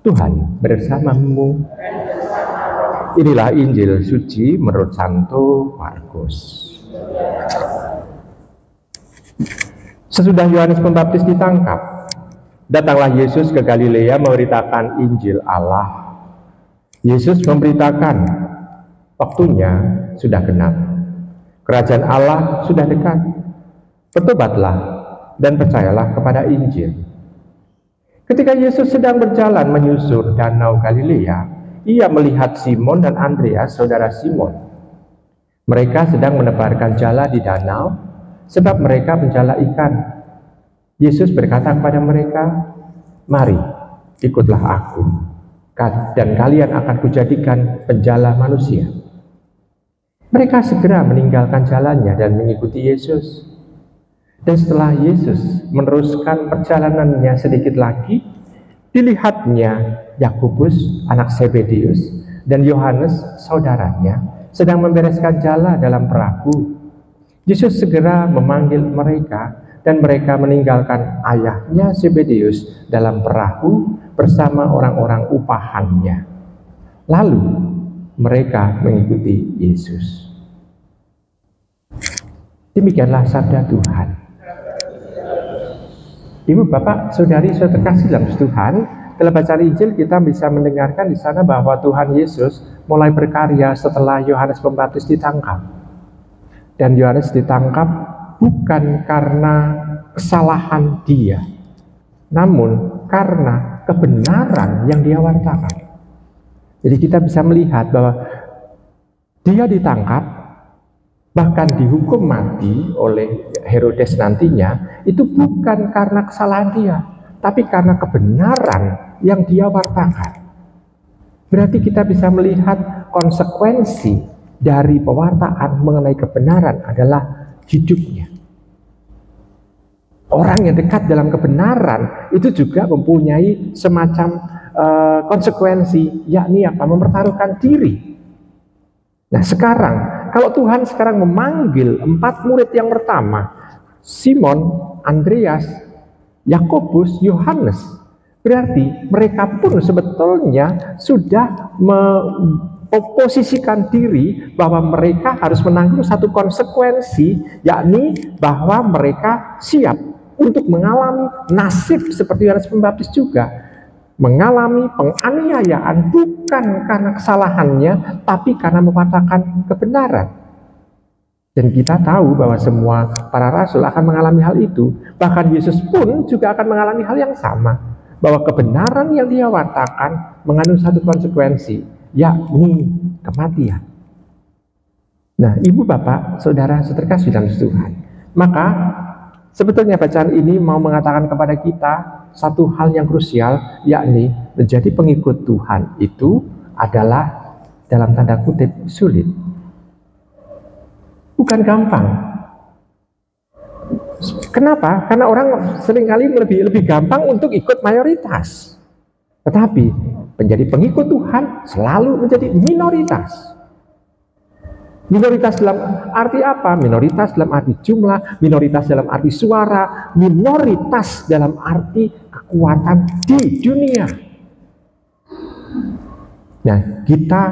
Tuhan bersamamu. Inilah Injil suci menurut Santo Markus. Sesudah Yohanes Pembaptis ditangkap, datanglah Yesus ke Galilea memberitakan Injil Allah. Yesus memberitakan, waktunya sudah genap. Kerajaan Allah sudah dekat. Bertobatlah dan percayalah kepada Injil. Ketika Yesus sedang berjalan menyusur danau Galilea, ia melihat Simon dan Andreas, saudara Simon. Mereka sedang menebarkan jala di danau, sebab mereka penjala ikan. Yesus berkata kepada mereka, "Mari, ikutlah aku, dan kalian akan kujadikan penjala manusia." Mereka segera meninggalkan jalannya dan mengikuti Yesus. Dan setelah Yesus meneruskan perjalanannya sedikit lagi, dilihatnya Yakobus anak Zebedeus dan Yohanes saudaranya sedang membereskan jala dalam perahu. Yesus segera memanggil mereka dan mereka meninggalkan ayahnya Zebedeus dalam perahu bersama orang-orang upahannya. Lalu mereka mengikuti Yesus. Demikianlah sabda Tuhan. Ibu, Bapak, Saudari, Saudara terkasih dalam Tuhan, dalam bacaan Injil kita bisa mendengarkan di sana bahwa Tuhan Yesus mulai berkarya setelah Yohanes Pembaptis ditangkap. Dan Yohanes ditangkap bukan karena kesalahan dia, namun karena kebenaran yang dia wartakan. Jadi kita bisa melihat bahwa dia ditangkap, bahkan dihukum mati oleh Herodes nantinya, itu bukan karena kesalahan dia, tapi karena kebenaran yang dia wartakan. Berarti kita bisa melihat konsekuensi dari pewartaan mengenai kebenaran adalah hidupnya. Orang yang dekat dalam kebenaran itu juga mempunyai semacam konsekuensi, yakni apa? Mempertaruhkan diri. Nah sekarang, kalau Tuhan sekarang memanggil 4 murid yang pertama, Simon, Andreas, Yakobus, Yohanes, berarti mereka pun sebetulnya sudah memposisikan diri bahwa mereka harus menanggung satu konsekuensi, yakni bahwa mereka siap untuk mengalami nasib seperti Yohanes Pembaptis juga, mengalami penganiayaan bukan karena kesalahannya, tapi karena mewartakan kebenaran. Dan kita tahu bahwa semua para rasul akan mengalami hal itu. Bahkan Yesus pun juga akan mengalami hal yang sama, bahwa kebenaran yang dia wartakan mengandung satu konsekuensi, yakni kematian. Nah, Ibu, Bapak, Saudara terkasih dalam Tuhan, maka sebetulnya bacaan ini mau mengatakan kepada kita satu hal yang krusial, yakni menjadi pengikut Tuhan itu adalah dalam tanda kutip sulit. Bukan gampang. Kenapa? Karena orang seringkali lebih gampang untuk ikut mayoritas. Tetapi menjadi pengikut Tuhan selalu menjadi minoritas. Minoritas dalam arti apa? Minoritas dalam arti jumlah, minoritas dalam arti suara, minoritas dalam arti kekuatan di dunia. Nah, kita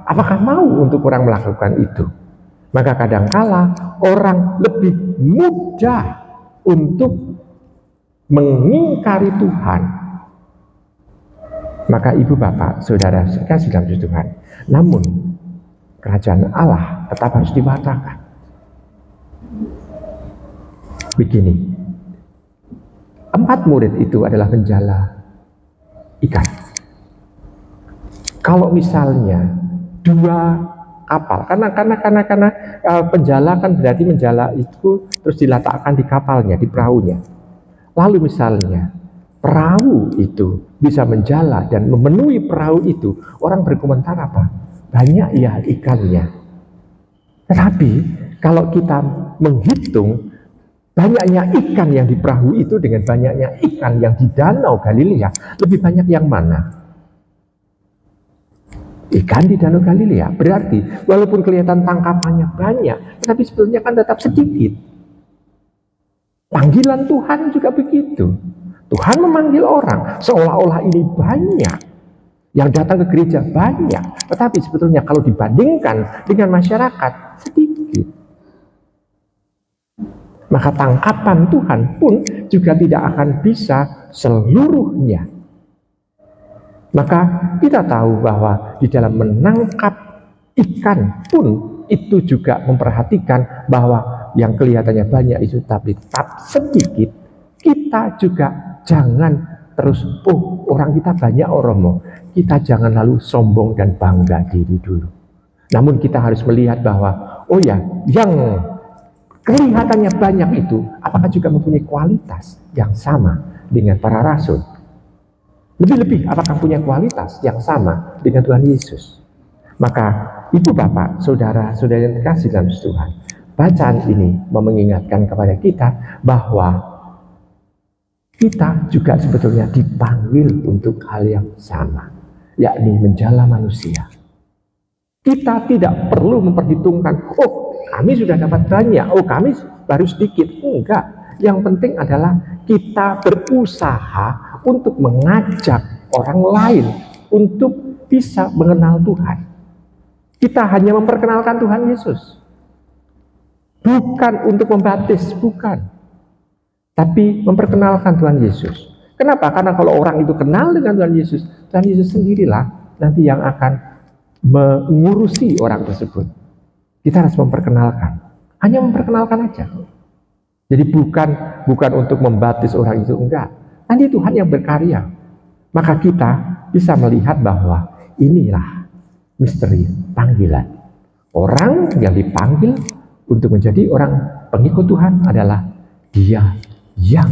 apakah mau untuk orang melakukan itu? Maka kadangkala orang lebih mudah untuk mengingkari Tuhan. Maka Ibu, Bapak, Saudara sekasih dalam Tuhan, namun kerajaan Allah tetap harus diwartakan. Begini, 4 murid itu adalah penjala ikan. Kalau misalnya 2 kapal, karena penjala kan berarti menjala itu terus diletakkan di kapalnya, di perahunya. Lalu misalnya perahu itu bisa menjala dan memenuhi perahu itu, orang berkomentar apa? Banyak ya ikannya. Tetapi kalau kita menghitung banyaknya ikan yang di perahu itu dengan banyaknya ikan yang di danau Galilea, lebih banyak yang mana? Ikan di danau Galilea. Berarti walaupun kelihatan tangkapannya banyak, tetapi sebetulnya kan tetap sedikit. Panggilan Tuhan juga begitu. Tuhan memanggil orang seolah-olah ini banyak, Yang datang ke gereja banyak, tetapi sebetulnya kalau dibandingkan dengan masyarakat sedikit. Maka tangkapan Tuhan pun juga tidak akan bisa seluruhnya. Maka kita tahu bahwa di dalam menangkap ikan pun itu juga memperhatikan bahwa yang kelihatannya banyak itu tapi tetap sedikit. Kita juga jangan terus, oh orang kita banyak Oromo, kita jangan lalu sombong dan bangga diri dulu. Namun kita harus melihat bahwa oh ya, yang kelihatannya banyak itu apakah juga mempunyai kualitas yang sama dengan para rasul? Lebih-lebih apakah punya kualitas yang sama dengan Tuhan Yesus? Maka ibu bapak, saudara-saudara yang terkasih dalam Tuhan, bacaan ini mengingatkan kepada kita bahwa kita juga sebetulnya dipanggil untuk hal yang sama, yakni menjala manusia. Kita tidak perlu memperhitungkan, oh kami sudah dapat banyak, oh kami baru sedikit. Enggak, yang penting adalah kita berusaha untuk mengajak orang lain untuk bisa mengenal Tuhan. Kita hanya memperkenalkan Tuhan Yesus, bukan untuk membaptis, bukan, tapi memperkenalkan Tuhan Yesus. Kenapa? Karena kalau orang itu kenal dengan Tuhan Yesus sendirilah nanti yang akan mengurusi orang tersebut. Kita harus memperkenalkan, hanya memperkenalkan aja. Jadi bukan untuk membaptis orang itu, enggak. Nanti Tuhan yang berkarya. Maka kita bisa melihat bahwa inilah misteri panggilan. Orang yang dipanggil untuk menjadi orang pengikut Tuhan adalah dia yang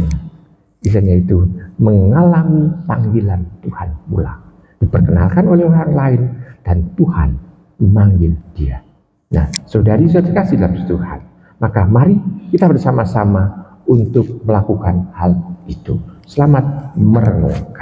misalnya itu mengalami panggilan Tuhan pula, diperkenalkan oleh orang lain dan Tuhan memanggil dia. Nah, saudari-saudari kasih dalam Tuhan, maka mari kita bersama-sama untuk melakukan hal itu. Selamat merenung.